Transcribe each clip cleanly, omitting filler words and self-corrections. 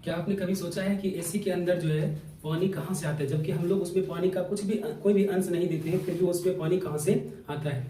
क्या आपने कभी सोचा है कि एसी के अंदर जो है पानी कहाँ से आता है, जबकि हम लोग उसमें पानी का कोई भी अंश नहीं देते हैं, फिर भी उसमें पानी कहाँ से आता है।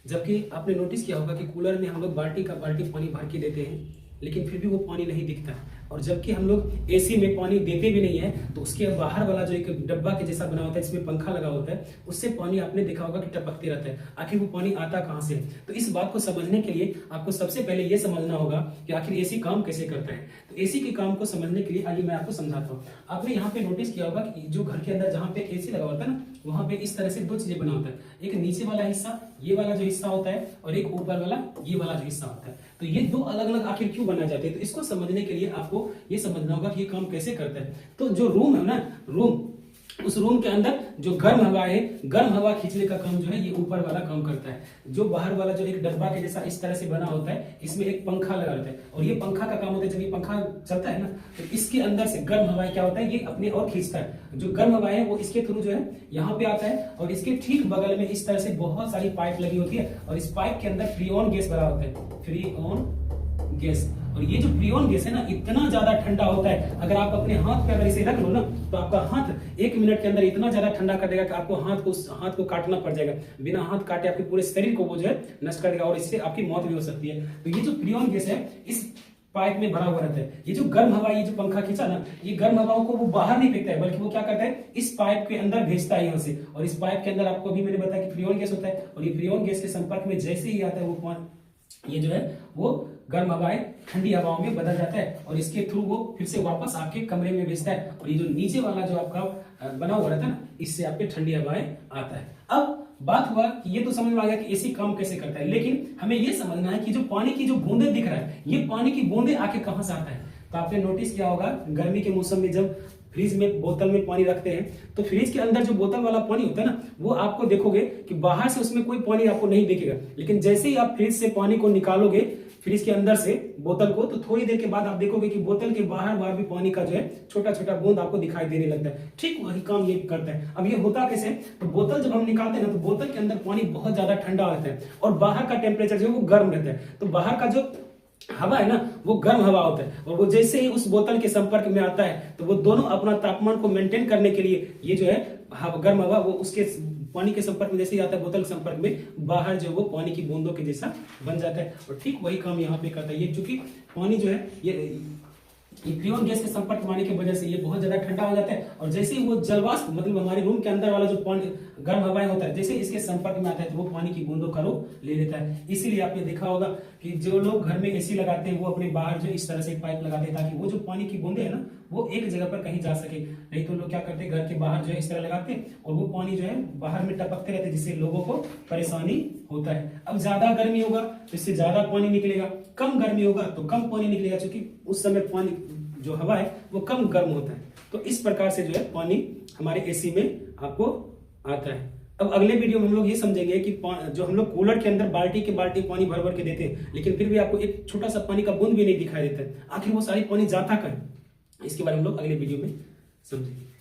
जबकि आपने नोटिस किया होगा कि कूलर में हम लोग बाल्टी पानी भर के देते हैं, लेकिन फिर भी वो पानी नहीं दिखता। और जबकि हम लोग एसी में पानी देते भी नहीं है, तो उसके बाहर वाला जो एक डब्बा के जैसा बना होता है, इसमें पंखा लगा होता है, उससे पानी आपने देखा होगा कि टपकते रहता है। आखिर वो पानी आता कहाँ से? तो इस बात को समझने के लिए आपको सबसे पहले ये समझना होगा कि आखिर एसी काम कैसे करता है। तो एसी के काम को समझने के लिए आइए मैं आपको समझाता हूँ। आपने यहाँ पे नोटिस किया होगा कि जो घर के अंदर जहाँ पे एसी लगा होता है ना, वहाँ पे इस तरह से दो चीजें बना होता है। एक नीचे वाला हिस्सा, ये वाला जो हिस्सा होता है, और एक ऊपर वाला ये वाला जो हिस्सा होता है। तो ये दो अलग अलग आखिर क्यों बनाए जाते हैं? तो इसको समझने के लिए आपको ये समझना होगा कि ये काम कैसे करता है। तो जो रूम है ना, उस रूम के अंदर जो गर्म हवा है, गर्म हवा खींचने का काम जो है ये ऊपर वाला काम करता है। जो बाहर वाला जो एक डब्बा के जैसा इस तरह से बना होता है, इसमें एक पंखा लगा रहता है, और ये पंखा का काम होता है, जब ये पंखा चलता है ना, तो इसके अंदर से गर्म हवा क्या होता है, ये अपने और खींचता है। जो गर्म हवा है वो इसके थ्रू जो है यहाँ पे आता है, और इसके ठीक बगल में इस तरह से बहुत सारी पाइप लगी होती है, और इस पाइप के अंदर फ्रीऑन गैस भरा होता है, फ्रीऑन गैस। और ये जो फ्रीऑन गैस है ना, इतना ज्यादा ठंडा होता है, अगर आप अपने हाथ पे अगर इसे रख लो ना, तो आपका हाथ 1 मिनट के अंदर इतना ज्यादा ठंडा कर देगा कि आपको हाथ को काटना पड़ जाएगा। बिना हाथ काटे आपके पूरे शरीर को वो जो है नष्ट कर देगा, और इससे आपकी मौत भी हो सकती है। तो ये जो फ्रीऑन गैस है इस पाइप में भरा हुआ रहता है। ये जो गर्म हवा, ये जो पंखा खींचा ना, ये गर्म हवाओं को वो बाहर नहीं फेंकता है, बल्कि वो क्या करता है, इस पाइप के अंदर भेजता है यहाँ से। और इस पाइप के अंदर आपको अभी मैंने बताया कि फ्रीऑन गैस होता है, और ये फ्रीऑन गैस के संपर्क में जैसे ही आता है वो ये जो है वो गर्म हवाएं ठंडी हवाओं में बदल जाता है, और इसके थ्रू वो फिर से वापस आपके कमरे में भेजता है। और ये जो नीचे वाला जो आपका बना हुआ रहता है ना, इससे आपके ठंडी हवाएं आता है। अब बात हुआ कि ये तो समझ में आ गया कि एसी काम कैसे करता है, लेकिन हमें ये समझना है कि जो पानी की जो बूंदे दिख रहा है, ये पानी की बूंदे आके कहां से आता है। तो आपने नोटिस किया होगा गर्मी के मौसम में जब फ्रिज में बोतल में पानी रखते हैं, तो फ्रिज के अंदर जो बोतल वाला पानी होता है ना, वो आपको देखोगे कि बाहर से उसमें कोई पानी आपको नहीं दिखेगा, लेकिन जैसे ही आप फ्रिज से पानी को निकालोगे फ्रिज के अंदर से बोतल को, तो थोड़ी देर के बाद आप देखोगे कि बोतल के बाहर भी पानी का जो है छोटा छोटा बूंद आपको दिखाई देने लगता है। ठीक वही काम ये करता है। अब ये होता कैसे? तो बोतल जब हम निकालते हैं ना, तो बोतल के अंदर पानी बहुत ज्यादा ठंडा रहता है, और बाहर का टेम्परेचर जो है वो गर्म रहता है। तो बाहर का जो हवा है ना, वो गर्म हवा होता है, और वो जैसे ही उस बोतल के संपर्क में आता है, तो वो दोनों अपना तापमान को मेंटेन करने के लिए ये जो है गर्म हवा वो उसके पानी के संपर्क में जैसे ही आता है, बोतल के संपर्क में, बाहर जो वो पानी की बूंदों के जैसा बन जाता है। और ठीक वही काम यहाँ पे करता है। ये चूंकि पानी जो है ये फ्रीऑन गैस के संपर्क में आने की वजह से ये बहुत ज्यादा ठंडा हो जाता है, और जैसे ही वो जलवाष्प मतलब हमारे रूम के अंदर वाला जो पानी गर्म हवाएं होता है, जैसे इसके संपर्क में आता है, तो वो पानी की बूंदों का रूप ले लेता है। इसीलिए आपने देखा होगा कि जो लोग घर में एसी लगाते हैं, वो अपने बाहर जो इस तरह से पाइप लगाते हैं, ताकि वो जो पानी की बूंदे है ना, वो एक जगह पर कहीं जा सके। नहीं तो लोग क्या करते हैं, घर के बाहर जो है इस तरह लगाते हैं, और वो पानी जो है बाहर में टपकते रहते हैं, जिससे लोगों को परेशानी होता है। अब ज्यादा गर्मी होगा तो इससे ज्यादा पानी निकलेगा, कम गर्मी होगा तो कम पानी निकलेगा, क्योंकि उस समय पानी जो हवा है वो कम गर्म होता है। तो इस प्रकार से जो है पानी हमारे एसी में आपको आता है। अब अगले वीडियो में हम लोग ये समझेंगे कि जो हम लोग कूलर के अंदर बाल्टी के बाल्टी पानी भर भर के देते हैं, लेकिन फिर भी आपको एक छोटा सा पानी का बूंद भी नहीं दिखाई देता है, आखिर वो सारी पानी जाता कहाँ है, इसके बारे में हम लोग अगले वीडियो में समझेंगे।